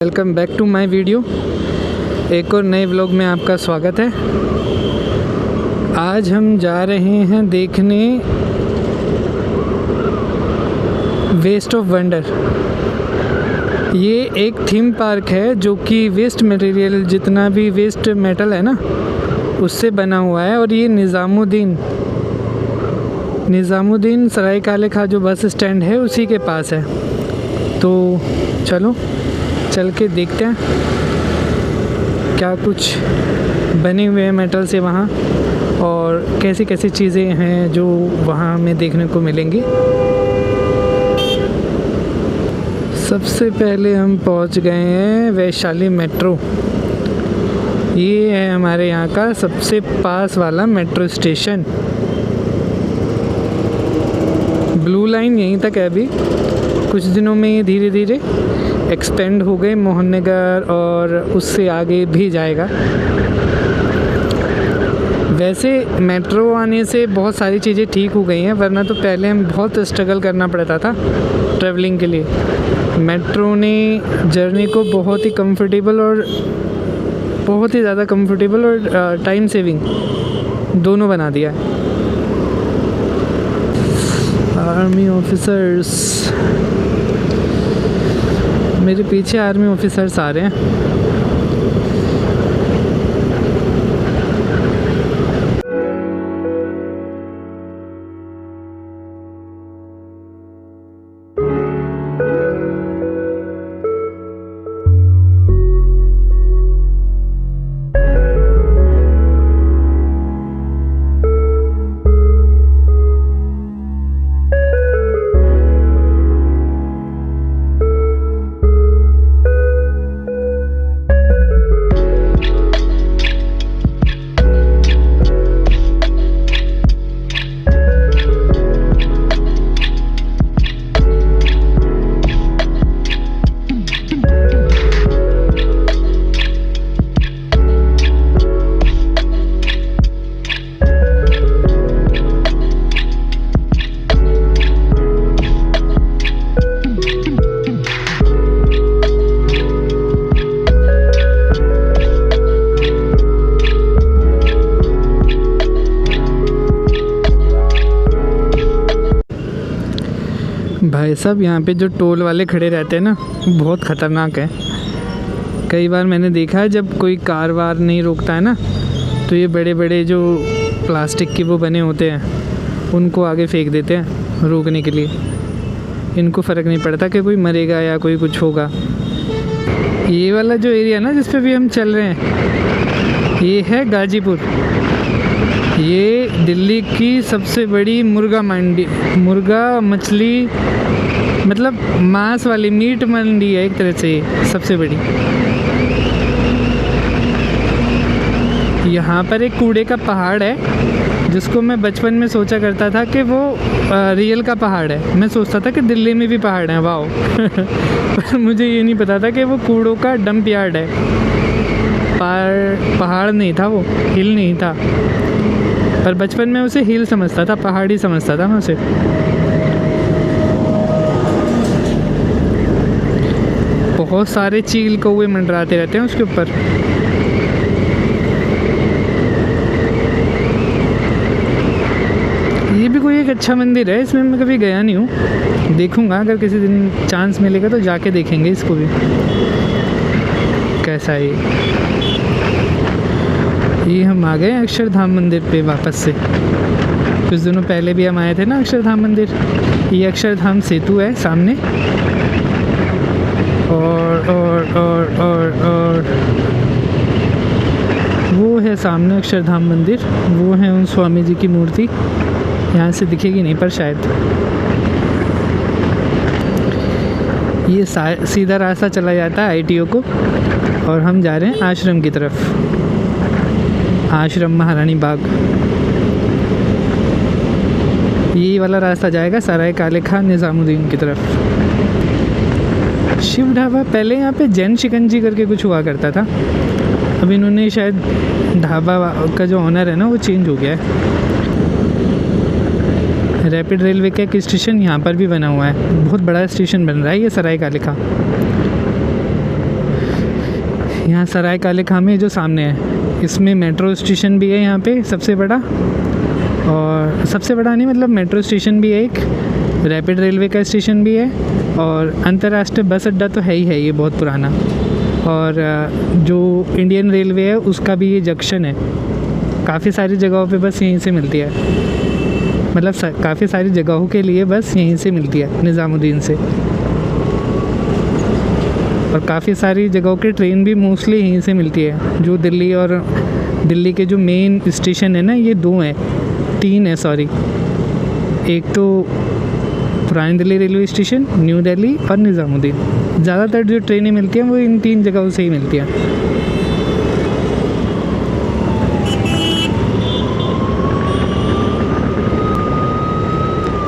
Welcome back to my video. एक और नए व्लॉग में आपका स्वागत है। आज हम जा रहे हैं देखने वेस्ट ऑफ वंडर। ये एक थीम पार्क है जो कि वेस्ट मटेरियल, जितना भी वेस्ट मेटल है ना, उससे बना हुआ है। और ये निज़ामुद्दीन सराय काले खां जो बस स्टैंड है उसी के पास है। तो चलो चल के देखते हैं क्या कुछ बने हुए हैं मेटल से वहाँ, और कैसी कैसी चीज़ें हैं जो वहाँ हमें देखने को मिलेंगी। सबसे पहले हम पहुँच गए हैं वैशाली मेट्रो। ये है हमारे यहाँ का सबसे पास वाला मेट्रो स्टेशन। ब्लू लाइन यहीं तक है अभी, कुछ दिनों में ये धीरे धीरे एक्सपेंड हो गए मोहन नगर, और उससे आगे भी जाएगा। वैसे मेट्रो आने से बहुत सारी चीज़ें ठीक हो गई हैं, वरना तो पहले हम बहुत स्ट्रगल करना पड़ता था ट्रैवलिंग के लिए। मेट्रो ने जर्नी को बहुत ही कंफर्टेबल और बहुत ही ज़्यादा कंफर्टेबल और टाइम सेविंग दोनों बना दिया है। आर्मी ऑफिसर्स, मेरे पीछे आर्मी ऑफिसर्स आ रहे हैं। भाई साहब, यहाँ पे जो टोल वाले खड़े रहते हैं ना, बहुत ख़तरनाक है। कई बार मैंने देखा है जब कोई कार वार नहीं रोकता है ना, तो ये बड़े बड़े जो प्लास्टिक के वो बने होते हैं उनको आगे फेंक देते हैं रोकने के लिए। इनको फ़र्क नहीं पड़ता कि कोई मरेगा या कोई कुछ होगा। ये वाला जो एरिया ना जिस पे भी हम चल रहे हैं, ये है गाजीपुर। ये दिल्ली की सबसे बड़ी मुर्गा मंडी, मुर्गा मछली मतलब मांस वाली मीट मंडी है एक तरह से, सबसे बड़ी। यहाँ पर एक कूड़े का पहाड़ है जिसको मैं बचपन में सोचा करता था कि वो रियल का पहाड़ है। मैं सोचता था कि दिल्ली में भी पहाड़ हैं, वाओ। पर मुझे ये नहीं पता था कि वो कूड़ों का डंप यार्ड है। पहाड़ नहीं था वो, हिल नहीं था। पर बचपन में उसे हिल समझता था, पहाड़ी समझता था मैं उसे। बहुत सारे चील कौवे मंडराते रहते हैं उसके ऊपर। ये भी कोई एक अच्छा मंदिर है, इसमें मैं कभी गया नहीं हूँ। देखूँगा, अगर किसी दिन चांस मिलेगा तो जाके देखेंगे इसको भी कैसा है। ये हम आ गए अक्षरधाम मंदिर पे वापस से। कुछ दिनों पहले भी हम आए थे ना अक्षरधाम मंदिर। ये अक्षरधाम सेतु है सामने, और वो है सामने अक्षरधाम मंदिर। वो है उन स्वामी जी की मूर्ति। यहाँ से दिखेगी नहीं पर शायद। ये सीधा रास्ता चला जाता है ITO को, और हम जा रहे हैं आश्रम की तरफ। आश्रम महारानी बाग। ये वाला रास्ता जाएगा सराय काले खां निज़ामुद्दीन की तरफ। शिव ढाबा, पहले यहाँ पे जैन शिकंजी करके कुछ हुआ करता था। अब इन्होंने शायद ढाबा का जो ऑनर है ना वो चेंज हो गया है। रैपिड रेलवे का एक स्टेशन यहाँ पर भी बना हुआ है, बहुत बड़ा स्टेशन बन रहा है ये सराय काले खां। यहाँ सराय काले खां जो सामने है, इसमें मेट्रो स्टेशन भी है यहाँ पे सबसे बड़ा, और सबसे बड़ा नहीं मतलब मेट्रो स्टेशन भी है, एक रैपिड रेलवे का स्टेशन भी है, और अंतर्राष्ट्रीय बस अड्डा तो है ही है ये बहुत पुराना, और जो इंडियन रेलवे है उसका भी ये जंक्शन है। काफ़ी सारी जगहों पे बस यहीं से मिलती है, मतलब काफ़ी सारी जगहों के लिए बस यहीं से मिलती है निज़ामुद्दीन से, और काफ़ी सारी जगहों की ट्रेन भी मोस्टली यहीं से मिलती है। जो दिल्ली और दिल्ली के जो मेन स्टेशन है ना, ये 2 हैं, 3 है सॉरी, एक तो पुरानी Delhi railway station, new Delhi और निज़ामुद्दीन। ज़्यादातर जो ट्रेनें मिलती हैं वो इन 3 जगहों से ही मिलती हैं।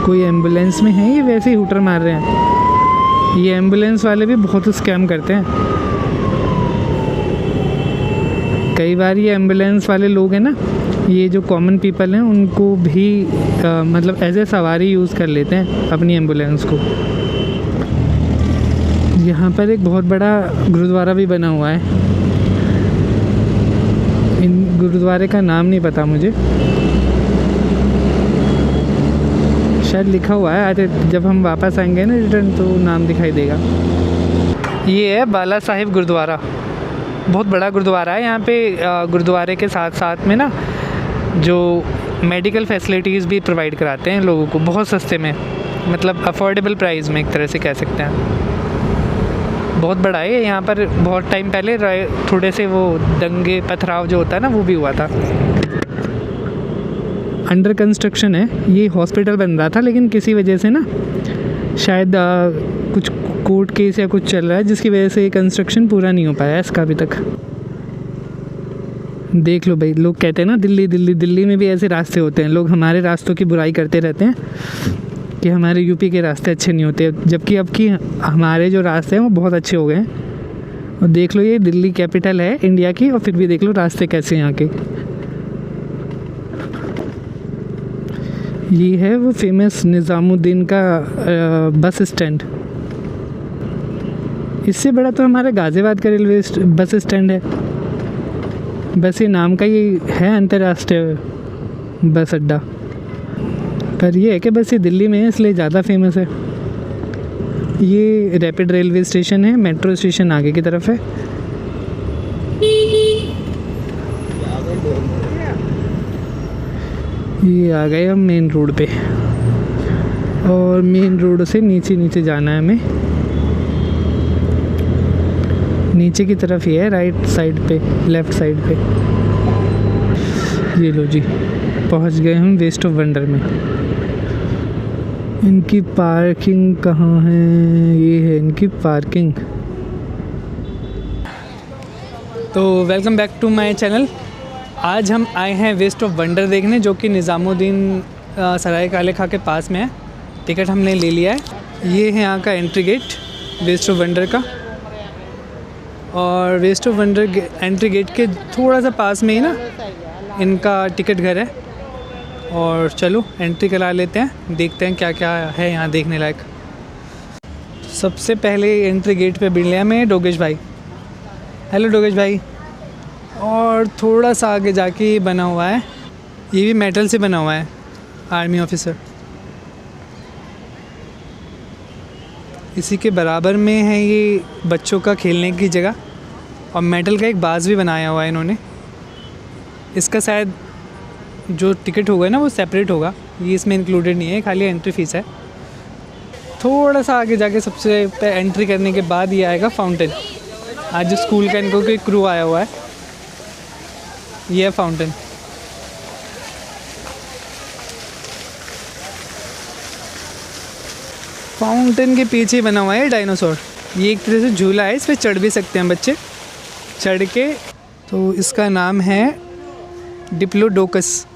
कोई एम्बुलेंस में है, ये वैसे ही हूटर मार रहे हैं। ये एम्बुलेंस वाले भी बहुत स्कैम करते हैं। कई बार ये एम्बुलेंस वाले लोग हैं ना, ये जो कॉमन पीपल हैं उनको भी मतलब एज ए सवारी यूज़ कर लेते हैं अपनी एम्बुलेंस को। यहाँ पर एक बहुत बड़ा गुरुद्वारा भी बना हुआ है। इन गुरुद्वारे का नाम नहीं पता मुझे, शायद लिखा हुआ है, अरे जब हम वापस आएंगे ना रिटर्न तो नाम दिखाई देगा। ये है बाला साहिब गुरुद्वारा, बहुत बड़ा गुरुद्वारा है। यहाँ पे गुरुद्वारे के साथ साथ में ना जो मेडिकल फैसिलिटीज़ भी प्रोवाइड कराते हैं लोगों को बहुत सस्ते में, मतलब अफोर्डेबल प्राइस में एक तरह से कह सकते हैं। बहुत बड़ा है यहाँ पर। बहुत टाइम पहले थोड़े से वो दंगे पथराव जो होता है ना वो भी हुआ था। अंडर कंस्ट्रक्शन है, ये हॉस्पिटल बन रहा था लेकिन किसी वजह से ना शायद कुछ कोर्ट केस या कुछ चल रहा है जिसकी वजह से ये कंस्ट्रक्शन पूरा नहीं हो पाया है इसका अभी तक। देख लो भाई, लोग कहते हैं ना दिल्ली दिल्ली दिल्ली में भी ऐसे रास्ते होते हैं। लोग हमारे रास्तों की बुराई करते रहते हैं कि हमारे यूपी के रास्ते अच्छे नहीं होते, जबकि अब की हमारे जो रास्ते हैं वो बहुत अच्छे हो गए हैं। और देख लो ये दिल्ली कैपिटल है इंडिया की, और फिर भी देख लो रास्ते कैसे हैं यहाँ के। ये है वो फेमस निज़ामुद्दीन का बस स्टैंड। इससे बड़ा तो हमारा गाज़ियाबाद का रेलवे बस स्टैंड है, बस ये नाम का ही है अंतर्राष्ट्रीय बस अड्डा। पर ये है कि बस ये दिल्ली में है इसलिए ज़्यादा फेमस है। ये रैपिड रेलवे स्टेशन है, मेट्रो स्टेशन आगे की तरफ है। ये आ गए हम मेन रोड पे, और मेन रोड से नीचे नीचे जाना है हमें। नीचे की तरफ ही है, राइट साइड पे, लेफ़्ट साइड पे। ये लो जी, पहुंच गए हम वेस्ट ऑफ वंडर में। इनकी पार्किंग कहाँ है? ये है इनकी पार्किंग। तो welcome back to my channel. आज हम आए हैं वेस्ट ऑफ वंडर देखने, जो कि निज़ामुद्दीन सराय काले खां के पास में है। टिकट हमने ले लिया है। ये है यहाँ का entry gate waste of wonder का, और waste of wonder entry gate के थोड़ा सा पास में ही ना इनका टिकट घर है। और चलो एंट्री करा लेते हैं, देखते हैं क्या क्या है यहाँ देखने लायक। सबसे पहले एंट्री गेट पे मिल लिया मैं डोगेश भाई। हेलो डोगेश भाई। और थोड़ा सा आगे जाके बना हुआ है, ये भी मेटल से बना हुआ है, आर्मी ऑफिसर। इसी के बराबर में है ये बच्चों का खेलने की जगह, और मेटल का एक बाज भी बनाया हुआ है इन्होंने। इसका शायद जो टिकट होगा ना वो सेपरेट होगा, ये इसमें इंक्लूडेड नहीं है, खाली एंट्री फ़ीस है। थोड़ा सा आगे जाके सबसे एंट्री करने के बाद ये आएगा फाउंटेन। आज स्कूल का इनको कोई क्रू आया हुआ है, ये है फाउंटेन। फाउंटेन के पीछे बना हुआ है डायनासोर। ये एक तरह से झूला है, इस पर चढ़ भी सकते हैं बच्चे, चढ़ के। तो इसका नाम है डिप्लोडोकस।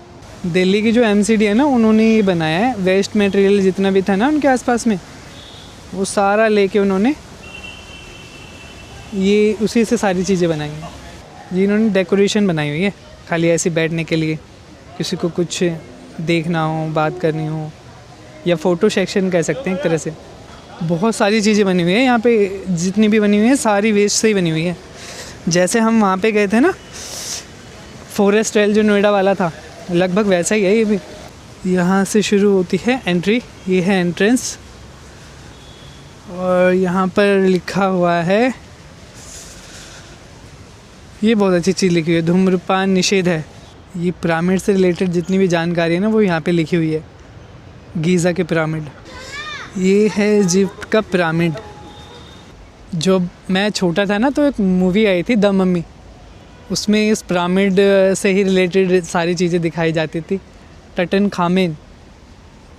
दिल्ली की जो एमसीडी है ना, उन्होंने ये बनाया है। वेस्ट मटेरियल जितना भी था ना उनके आसपास में, वो सारा लेके उन्होंने ये उसी से सारी चीज़ें बनाई हैं। ये इन्होंने डेकोरेशन बनाई हुई है खाली ऐसे बैठने के लिए, किसी को कुछ देखना हो, बात करनी हो, या फ़ोटो सेक्शन कह सकते हैं एक तरह से। बहुत सारी चीज़ें बनी हुई है यहाँ पे, जितनी भी बनी हुई है सारी वेस्ट से ही बनी हुई है। जैसे हम वहाँ पे गए थे ना, फॉरेस्ट रेल जो नोएडा वाला था, लगभग वैसा ही है ये भी। यहाँ से शुरू होती है एंट्री, ये है एंट्रेंस, और यहाँ पर लिखा हुआ है, ये बहुत अच्छी चीज़ लिखी हुई है, धूम्रपान निषेध है। ये पिरामिड से रिलेटेड जितनी भी जानकारी है ना वो यहाँ पे लिखी हुई है, गीज़ा के पिरामिड। ये है इजिप्ट का पिरामिड। जो मैं छोटा था ना तो एक मूवी आई थी द मम्मी, उसमें इस पिरामिड से ही रिलेटेड सारी चीज़ें दिखाई जाती थी। टटनखामेन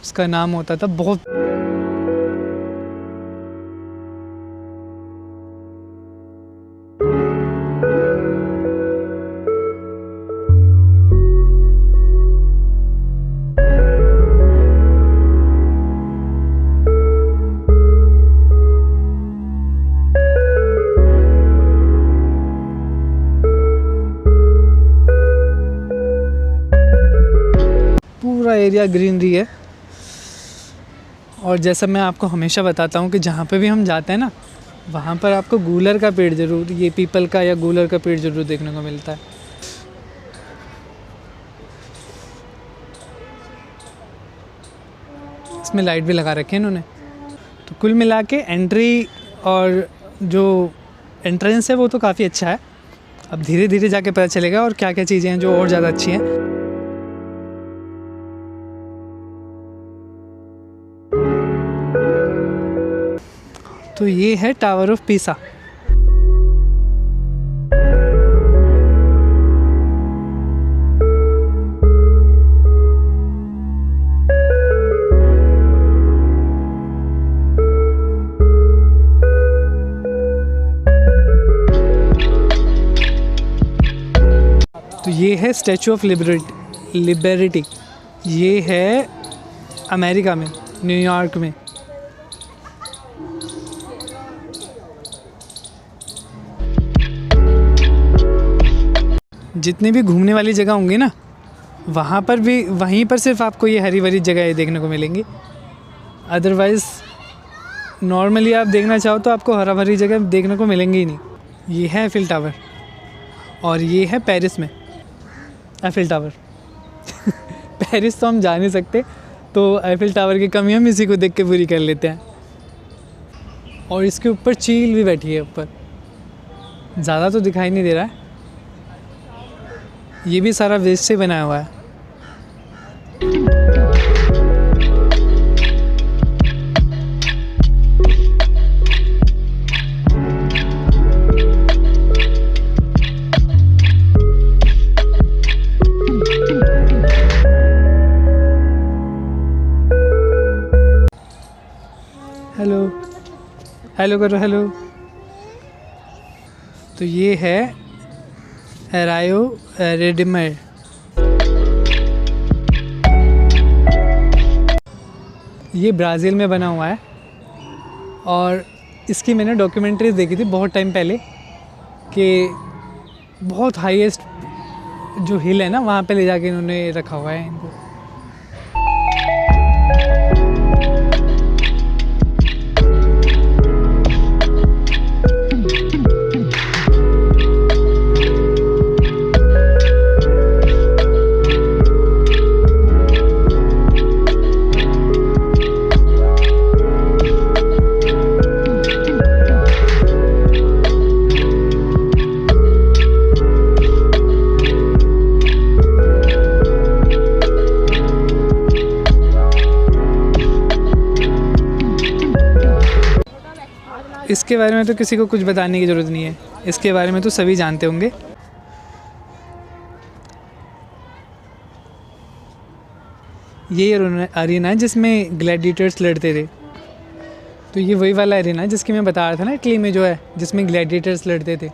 उसका नाम होता था। बहुत पूरा एरिया ग्रीनरी है। और जैसा मैं आपको हमेशा बताता हूँ कि जहाँ पे भी हम जाते हैं ना, वहाँ पर आपको गूलर का पेड़ ज़रूर, ये पीपल का या गूलर का पेड़ ज़रूर देखने को मिलता है। इसमें लाइट भी लगा रखे हैं इन्होंने। तो कुल मिला के एंट्री और जो एंट्रेंस है वो तो काफ़ी अच्छा है। अब धीरे धीरे जाके पता चलेगा और क्या क्या चीज़ें हैं जो और ज़्यादा अच्छी हैं। तो ये है टावर ऑफ पीसा। तो ये है स्टैचू ऑफ लिबर्टी। ये है अमेरिका में, न्यूयॉर्क में। जितनी भी घूमने वाली जगह होंगी ना, वहाँ पर भी वहीं पर सिर्फ आपको ये हरी भरी जगह देखने को मिलेंगी। अदरवाइज़ नॉर्मली आप देखना चाहो तो आपको हरा भरी जगह देखने को मिलेंगी ही नहीं। ये है एफिल टावर, और ये है पेरिस में एफिल टावर। पेरिस तो हम जा नहीं सकते, तो एफिल टावर की कमी हम इसी को देख के पूरी कर लेते हैं। और इसके ऊपर चील भी बैठी है ऊपर, ज़्यादा तो दिखाई नहीं दे रहा है। ये भी सारा वेस्ट से बनाया हुआ है। हेलो हेलो करो, हेलो। तो ये है रायो रेडिमर। ये ब्राज़ील में बना हुआ है, और इसकी मैंने डॉक्यूमेंट्रीज देखी थी बहुत टाइम पहले कि बहुत हाईएस्ट जो हिल है ना वहाँ पे ले जाके इन्होंने रखा हुआ है इनको। इसके बारे में तो किसी को कुछ बताने की ज़रूरत नहीं है, इसके बारे में तो सभी जानते होंगे। ये अरीना है जिसमें ग्लैडिएटर्स लड़ते थे। तो ये वही वाला अरीना है जिसकी मैं बता रहा था ना, इटली में जो है, जिसमें ग्लैडिएटर्स लड़ते थे।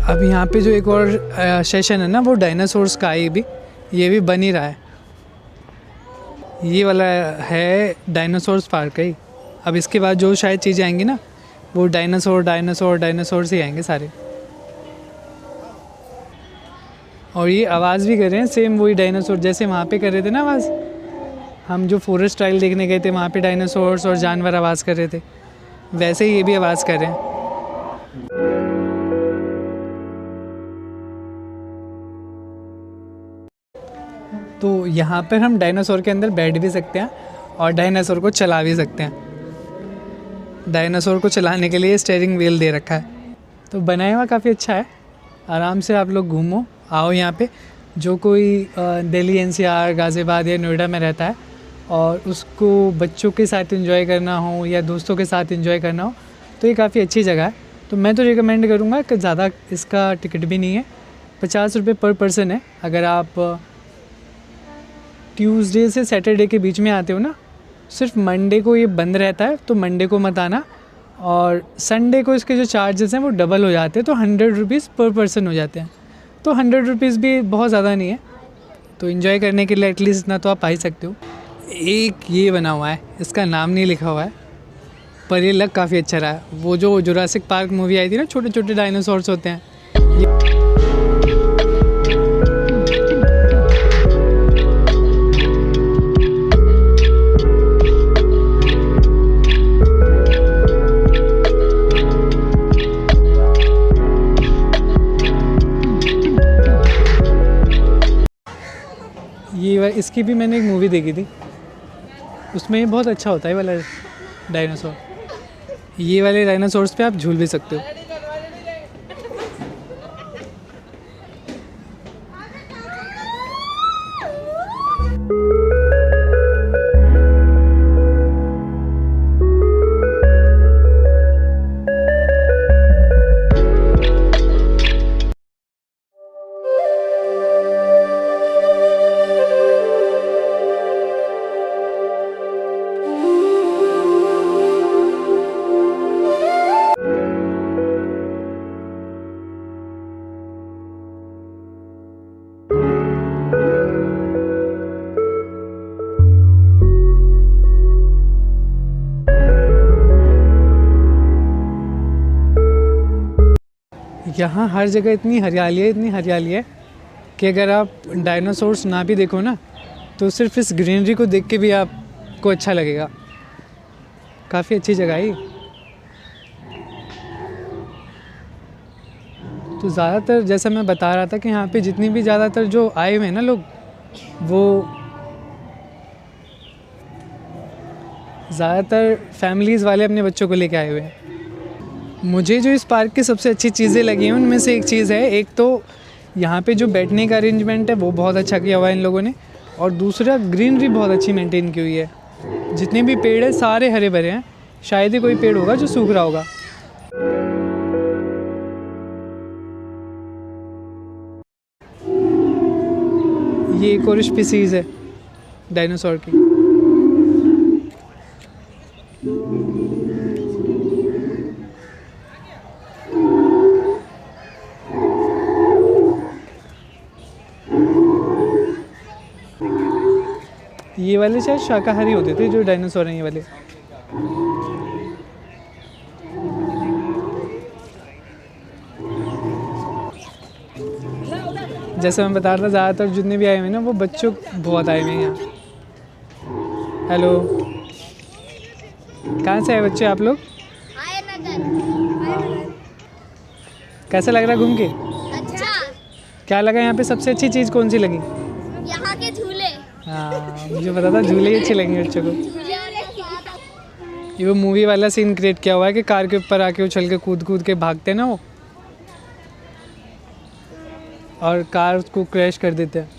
अब यहाँ पे जो एक और सेशन है ना, वो डायनासोर्स का है। ये भी बन ही रहा है। ये वाला है डायनासोर्स पार्क है। अब इसके बाद जो शायद चीज़ें आएंगी ना, वो डायनासोर से आएंगे सारे। और ये आवाज़ भी कर रहे हैं सेम वही डायनासोर, जैसे वहाँ पे कर रहे थे ना आवाज़, हम जो फॉरेस्ट ट्रायल देखने गए थे वहाँ पे डायनासोर्स और जानवर आवाज़ कर रहे थे, वैसे ही ये भी आवाज़ कर रहे हैं। तो यहाँ पर हम डायनासोर के अंदर बैठ भी सकते हैं और डायनासोर को चला भी सकते हैं। डायनासोर को चलाने के लिए स्टीयरिंग व्हील दे रखा है, तो बनाया हुआ काफ़ी अच्छा है। आराम से आप लोग घूमो आओ यहाँ पे। जो कोई दिल्ली एनसीआर गाज़ियाबाद या नोएडा में रहता है और उसको बच्चों के साथ एंजॉय करना हो या दोस्तों के साथ एंजॉय करना हो, तो ये काफ़ी अच्छी जगह है। तो मैं तो रिकमेंड करूँगा कि ज़्यादा इसका टिकट भी नहीं है, 50 रुपये पर पर्सन है। अगर आप ट्यूसडे से सैटरडे के बीच में आते हो ना, सिर्फ मंडे को ये बंद रहता है, तो मंडे को मत आना। और संडे को इसके जो चार्जेस हैं वो डबल हो जाते हैं, तो 100 रुपीज़ पर पर्सन हो जाते हैं। तो 100 रुपीज़ भी बहुत ज़्यादा नहीं है, तो इन्जॉय करने के लिए एटलीस्ट इतना तो आप आ ही सकते हो। एक ये बना हुआ है, इसका नाम नहीं लिखा हुआ है, पर ये लग काफ़ी अच्छा रहा है। वो जो जुरासिक पार्क मूवी आई थी ना, छोटे छोटे डायनासोर्स होते हैं। ये इसकी भी मैंने एक मूवी देखी थी, उसमें ये बहुत अच्छा होता है वाला डायनासोर। ये वाले डायनासोर्स पे आप झूल भी सकते हो। यहाँ हर जगह इतनी हरियाली है कि अगर आप डायनासोर्स ना भी देखो ना, तो सिर्फ इस ग्रीनरी को देख के भी आपको अच्छा लगेगा। काफ़ी अच्छी जगह है। तो ज़्यादातर जैसा मैं बता रहा था कि यहाँ पे जितनी भी ज़्यादातर जो आए हुए हैं ना लोग, वो ज़्यादातर फैमिलीज़ वाले अपने बच्चों को लेके आए हुए हैं। मुझे जो इस पार्क की सबसे अच्छी चीज़ें लगी हैं उनमें से एक चीज़ है, एक तो यहाँ पे जो बैठने का अरेंजमेंट है वो बहुत अच्छा किया हुआ है इन लोगों ने, और दूसरा ग्रीनरी बहुत अच्छी मेंटेन की हुई है। जितने भी पेड़ हैं सारे हरे भरे हैं, शायद ही कोई पेड़ होगा जो सूख रहा होगा। ये एक और स्पीसीज़ है डायनासोर की। ये वाले शायद शाकाहारी होते थे जो डायनासोर हैं ये वाले। जैसे मैं बता रहा था, ज़्यादातर जितने भी आए हुए हैं ना वो बच्चों बहुत आए हुए हैं यहाँ। हेलो, कहाँ से आए बच्चे आप लोग? कैसा लग रहा है घूम के? अच्छा। क्या लगा यहाँ पे सबसे अच्छी चीज़ कौन सी लगी? यहाँ के झूले। हाँ, मुझे पता था झूले ही अच्छे लगेंगे बच्चों को। ये वो मूवी वाला सीन क्रिएट किया हुआ है कि कार के ऊपर आके उछल के कूद के भागते हैं ना वो, और कार उसको क्रैश कर देते हैं।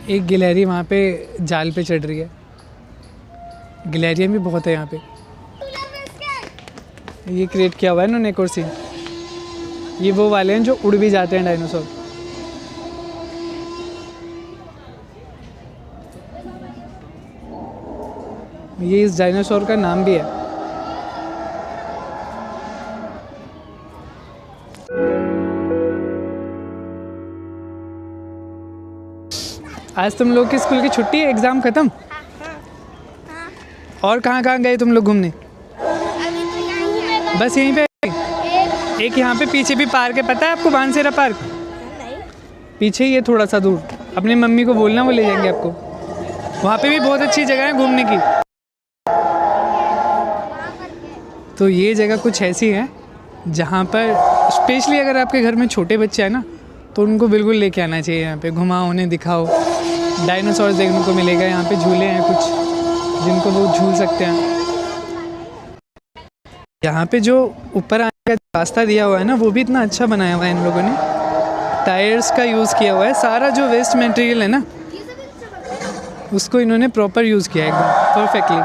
एक गिलहरी वहाँ पे जाल पे चढ़ रही है। गिलहरियाँ भी बहुत है यहाँ पे। ये क्रिएट किया हुआ है ना एक और सीन। ये वो वाले हैं जो उड़ भी जाते हैं डायनासोर। ये इस डायनासोर का नाम भी है। आज तुम लोग की स्कूल की छुट्टी है, एग्ज़ाम ख़त्म? हाँ, और कहाँ कहाँ गए तुम लोग घूमने? अभी तो यहीं है। बस यहीं पे? एक यहाँ पे पीछे भी पार्क है, पता है आपको? बानसेरा पार्क नहीं, पीछे ही है थोड़ा सा दूर। अपनी मम्मी को बोलना, वो ले जाएंगे आपको। वहाँ पे भी बहुत अच्छी जगह है घूमने की। तो ये जगह कुछ ऐसी है जहाँ पर स्पेशली अगर आपके घर में छोटे बच्चे हैं ना, तो उनको बिल्कुल लेके आना चाहिए। यहाँ पे घुमाओ, उन्हें दिखाओ। डायनासोर देखने को मिलेगा यहाँ पे। झूले हैं कुछ जिनको वो झूल सकते हैं। यहाँ पे जो ऊपर आने का रास्ता दिया हुआ है ना, वो भी इतना अच्छा बनाया हुआ है इन लोगों ने। टायर्स का यूज़ किया हुआ है। सारा जो वेस्ट मटेरियल है ना, उसको इन्होंने प्रॉपर यूज़ किया है एकदम परफेक्टली।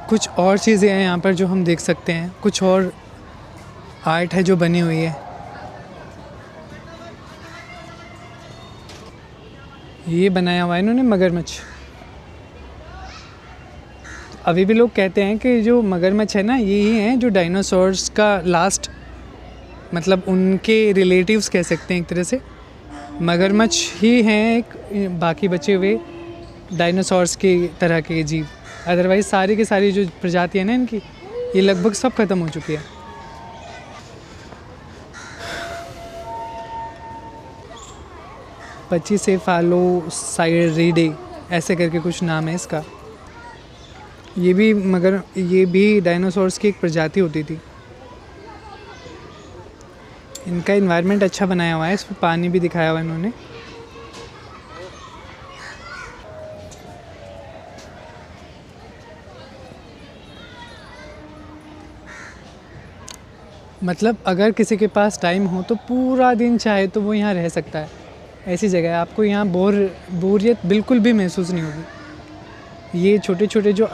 कुछ और चीज़ें हैं यहाँ पर जो हम देख सकते हैं। कुछ और आर्ट है जो बनी हुई है। ये बनाया हुआ है इन्होंने मगरमच्छ। अभी भी लोग कहते हैं कि जो मगरमच्छ है ना, ये ही हैं जो डायनासोर्स का लास्ट, मतलब उनके रिलेटिव्स कह सकते हैं एक तरह से। मगरमच्छ ही हैं एक बाकी बचे हुए डायनासोर्स के तरह के जीव। अदरवाइज़ सारी की सारी जो प्रजातियाँ हैं ना इनकी, ये लगभग सब ख़त्म हो चुकी है। पच्चीसेफालोसाइरिडे ऐसे करके कुछ नाम है इसका। ये भी डायनासोर्स की एक प्रजाति होती थी। इनका इन्वायरमेंट अच्छा बनाया हुआ है। इसमें पानी भी दिखाया हुआ है इन्होंने। मतलब अगर किसी के पास टाइम हो तो पूरा दिन चाहे तो वो यहाँ रह सकता है। ऐसी जगह है, आपको यहाँ बोरियत बिल्कुल भी महसूस नहीं होगी। ये छोटे छोटे जो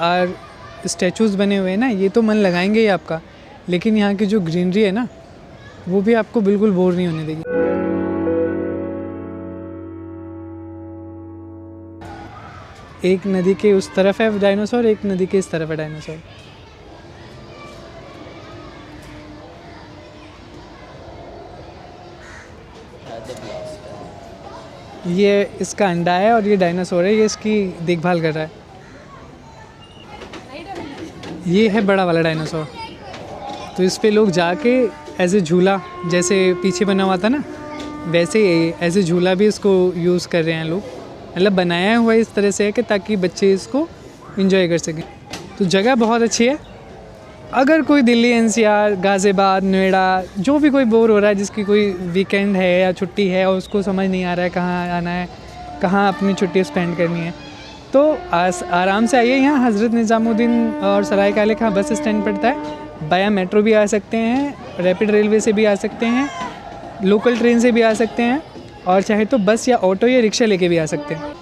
स्टैचूज़ बने हुए हैं ना, ये तो मन लगाएंगे ही आपका, लेकिन यहाँ की जो ग्रीनरी है ना, वो भी आपको बिल्कुल बोर नहीं होने देगी। एक नदी के उस तरफ है डायनासोर, एक नदी के इस तरफ है डायनासोर। ये इसका अंडा है और ये डायनासोर है, ये इसकी देखभाल कर रहा है। ये है बड़ा वाला डायनासोर। तो इस पे लोग जाके एज ए झूला, जैसे पीछे बना हुआ था ना, वैसे एज ए झूला भी इसको यूज़ कर रहे हैं लोग। मतलब बनाया हुआ इस तरह से है कि ताकि बच्चे इसको एंजॉय कर सकें। तो जगह बहुत अच्छी है। अगर कोई दिल्ली एनसीआर, गाज़ियाबाद, नोएडा, जो भी कोई बोर हो रहा है, जिसकी कोई वीकेंड है या छुट्टी है और उसको समझ नहीं आ रहा है कहाँ आना है, कहाँ अपनी छुट्टी स्पेंड करनी है, तो आराम से आइए। यहाँ हज़रत निज़ामुद्दीन और सराय काले खां बस स्टैंड पड़ता है। बाया मेट्रो भी आ सकते हैं, रैपिड रेलवे से भी आ सकते हैं, लोकल ट्रेन से भी आ सकते हैं, और चाहे तो बस या ऑटो या रिक्शा लेके भी आ सकते हैं।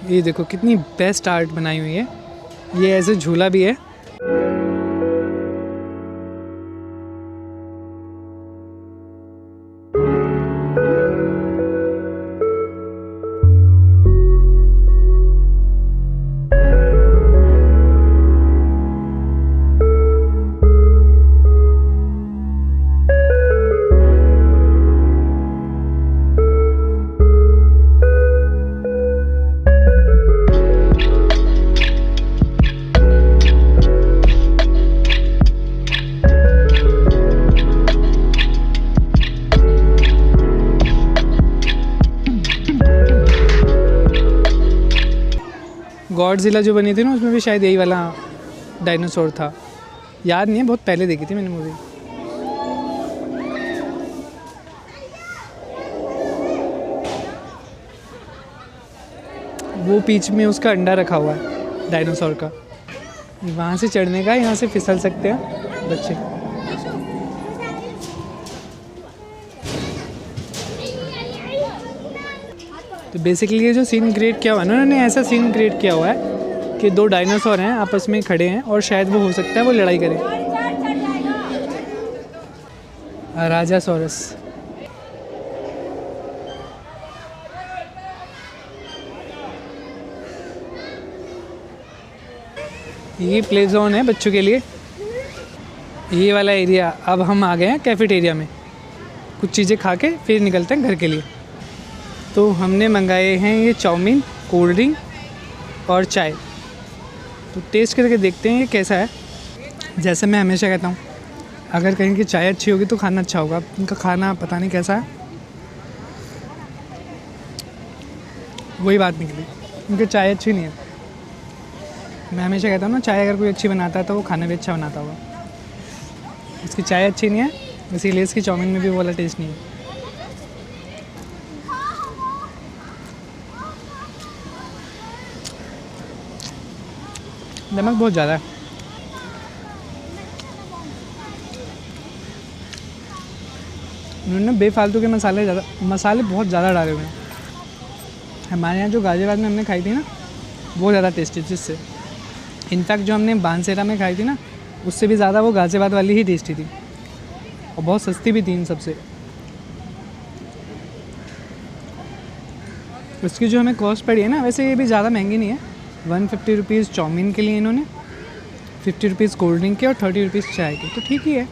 ये देखो कितनी बेस्ट आर्ट बनाई हुई है। ये ऐसे झूला भी है। गॉडजिला जो बनी थी ना, उसमें भी शायद यही वाला डायनासोर था। याद नहीं है, बहुत पहले देखी थी मैंने मूवी। वो बीच में उसका अंडा रखा हुआ है डायनासोर का। वहाँ से चढ़ने का, यहाँ से फिसल सकते हैं बच्चे। तो बेसिकली ये जो सीन क्रिएट किया हुआ है ना, उन्होंने ऐसा सीन क्रिएट किया हुआ है कि दो डायनासोर हैं, आपस में खड़े हैं और शायद वो हो सकता है वो लड़ाई करें। राजासोरस। ये प्ले जोन है बच्चों के लिए, ये वाला एरिया। अब हम आ गए हैं कैफेटेरिया में। कुछ चीज़ें खा के फिर निकलते हैं घर के लिए। तो हमने मंगाए हैं ये चाउमीन, कोल्ड ड्रिंक और चाय। तो टेस्ट करके देखते हैं ये कैसा है। जैसे मैं हमेशा कहता हूँ, अगर कहीं की चाय अच्छी होगी तो खाना अच्छा होगा। इनका खाना पता नहीं कैसा है, वही बात निकली, उनकी चाय अच्छी नहीं है। मैं हमेशा कहता हूँ ना, चाय अगर कोई अच्छी बनाता है तो वो खाना भी अच्छा बनाता होगा। इसकी चाय अच्छी नहीं है, इसीलिए इसकी चाउमीन में भी वो वाला टेस्ट नहीं है। नमक बहुत ज़्यादा है। उन्होंने बेफालतू के मसाले बहुत ज़्यादा डाले हुए हैं। हमारे यहाँ जो गाज़ियाबाद में हमने खाई थी ना, वो ज़्यादा टेस्टी थी इससे। इनफैक्ट जो हमने बानसेरा में खाई थी ना, उससे भी ज़्यादा वो गाज़ियाबाद वाली ही टेस्टी थी, और बहुत सस्ती भी थी इन सबसे। इसकी जो हमें कॉस्ट पड़ी है ना, वैसे ये भी ज़्यादा महंगी नहीं है। 150 रुपीज़ चाउमीन के लिए इन्होंने, 50 रुपीज़ कोल्ड ड्रिंक के और 30 रुपीज़ चाय के, तो ठीक ही है।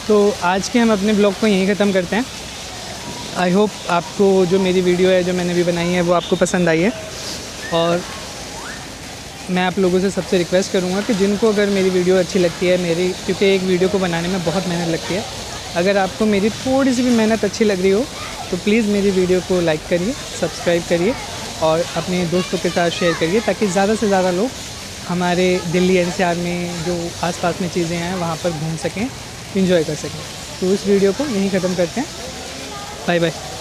तो आज के हम अपने ब्लॉग को यहीं ख़त्म करते हैं। आई होप आपको जो मेरी वीडियो है, जो मैंने भी बनाई है, वो आपको पसंद आई है। और मैं आप लोगों से सबसे रिक्वेस्ट करूँगा कि जिनको अगर मेरी वीडियो अच्छी लगती है, क्योंकि एक वीडियो को बनाने में बहुत मेहनत लगती है, अगर आपको मेरी थोड़ी सी भी मेहनत अच्छी लग रही हो तो प्लीज़ मेरी वीडियो को लाइक करिए, सब्सक्राइब करिए और अपने दोस्तों के साथ शेयर करिए, ताकि ज़्यादा से ज़्यादा लोग हमारे दिल्ली NCR में जो आसपास में चीज़ें हैं वहाँ पर घूम सकें, एंजॉय कर सकें। तो इस वीडियो को यहीं ख़त्म करते हैं। Bye bye.